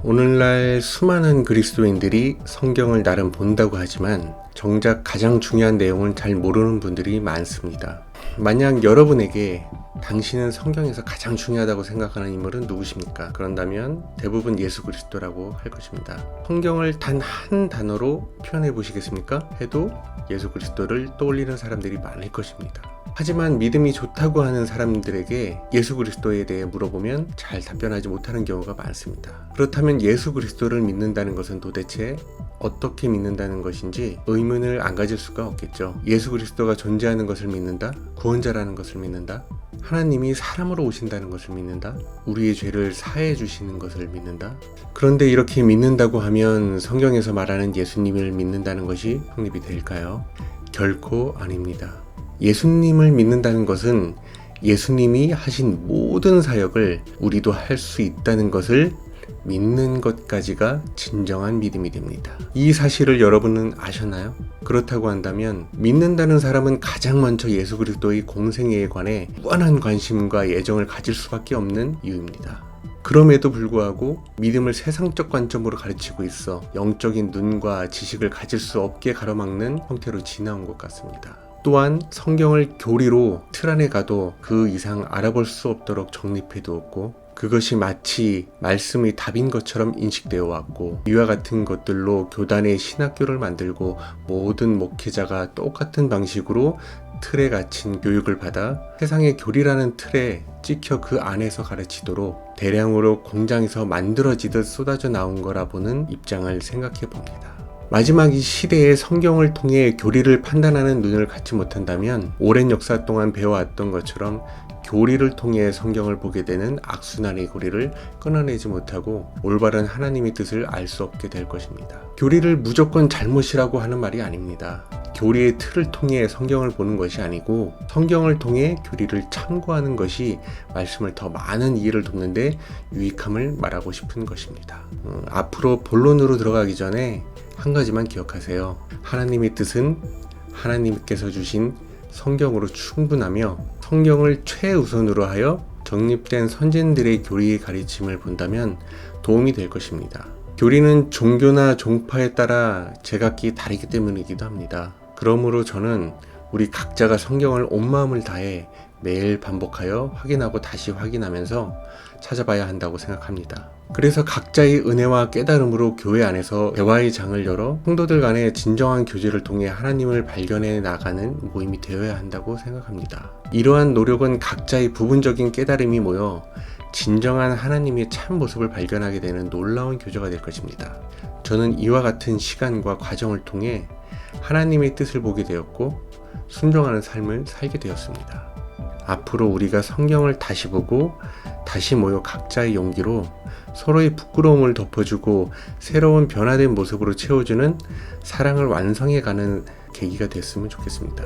오늘날 수많은 그리스도인들이 성경을 나름 본다고 하지만 정작 가장 중요한 내용을 잘 모르는 분들이 많습니다. 만약 여러분에게 당신은 성경에서 가장 중요하다고 생각하는 인물은 누구십니까? 그런다면 대부분 예수 그리스도라고 할 것입니다. 성경을 단 한 단어로 표현해 보시겠습니까? 해도 예수 그리스도를 떠올리는 사람들이 많을 것입니다. 하지만 믿음이 좋다고 하는 사람들에게 예수 그리스도에 대해 물어보면 잘 답변하지 못하는 경우가 많습니다. 그렇다면 예수 그리스도를 믿는다는 것은 도대체 어떻게 믿는다는 것인지 의문을 안 가질 수가 없겠죠. 예수 그리스도가 존재하는 것을 믿는다? 구원자라는 것을 믿는다? 하나님이 사람으로 오신다는 것을 믿는다? 우리의 죄를 사해 주시는 것을 믿는다? 그런데 이렇게 믿는다고 하면 성경에서 말하는 예수님을 믿는다는 것이 성립이 될까요? 결코 아닙니다. 예수님을 믿는다는 것은 예수님이 하신 모든 사역을 우리도 할 수 있다는 것을 믿는 것까지가 진정한 믿음이 됩니다. 이 사실을 여러분은 아셨나요? 그렇다고 한다면 믿는다는 사람은 가장 먼저 예수 그리스도의 공생애에 관해 무한한 관심과 애정을 가질 수밖에 없는 이유입니다. 그럼에도 불구하고 믿음을 세상적 관점으로 가르치고 있어 영적인 눈과 지식을 가질 수 없게 가로막는 형태로 지나온 것 같습니다. 또한 성경을 교리로 틀 안에 가도 그 이상 알아볼 수 없도록 정립해 두었고 그것이 마치 말씀의 답인 것처럼 인식되어 왔고 이와 같은 것들로 교단의 신학교를 만들고 모든 목회자가 똑같은 방식으로 틀에 갇힌 교육을 받아 세상의 교리라는 틀에 찍혀 그 안에서 가르치도록 대량으로 공장에서 만들어지듯 쏟아져 나온 거라 보는 입장을 생각해 봅니다. 마지막 이 시대에 성경을 통해 교리를 판단하는 눈을 갖지 못한다면 오랜 역사 동안 배워왔던 것처럼 교리를 통해 성경을 보게 되는 악순환의 고리를 끊어내지 못하고 올바른 하나님의 뜻을 알 수 없게 될 것입니다. 교리를 무조건 잘못이라고 하는 말이 아닙니다. 교리의 틀을 통해 성경을 보는 것이 아니고 성경을 통해 교리를 참고하는 것이 말씀을 더 많은 이해를 돕는데 유익함을 말하고 싶은 것입니다. 앞으로 본론으로 들어가기 전에 한 가지만 기억하세요. 하나님의 뜻은 하나님께서 주신 성경으로 충분하며 성경을 최우선으로 하여 정립된 선진들의 교리의 가르침을 본다면 도움이 될 것입니다. 교리는 종교나 종파에 따라 제각기 다르기 때문이기도 합니다. 그러므로 저는 우리 각자가 성경을 온 마음을 다해 매일 반복하여 확인하고 다시 확인하면서 찾아봐야 한다고 생각합니다. 그래서 각자의 은혜와 깨달음으로 교회 안에서 대화의 장을 열어 성도들 간의 진정한 교제를 통해 하나님을 발견해 나가는 모임이 되어야 한다고 생각합니다. 이러한 노력은 각자의 부분적인 깨달음이 모여 진정한 하나님의 참 모습을 발견하게 되는 놀라운 교제가 될 것입니다. 저는 이와 같은 시간과 과정을 통해 하나님의 뜻을 보게 되었고 순종하는 삶을 살게 되었습니다. 앞으로 우리가 성경을 다시 보고 다시 모여 각자의 용기로 서로의 부끄러움을 덮어주고 새로운 변화된 모습으로 채워주는 사랑을 완성해가는 계기가 됐으면 좋겠습니다.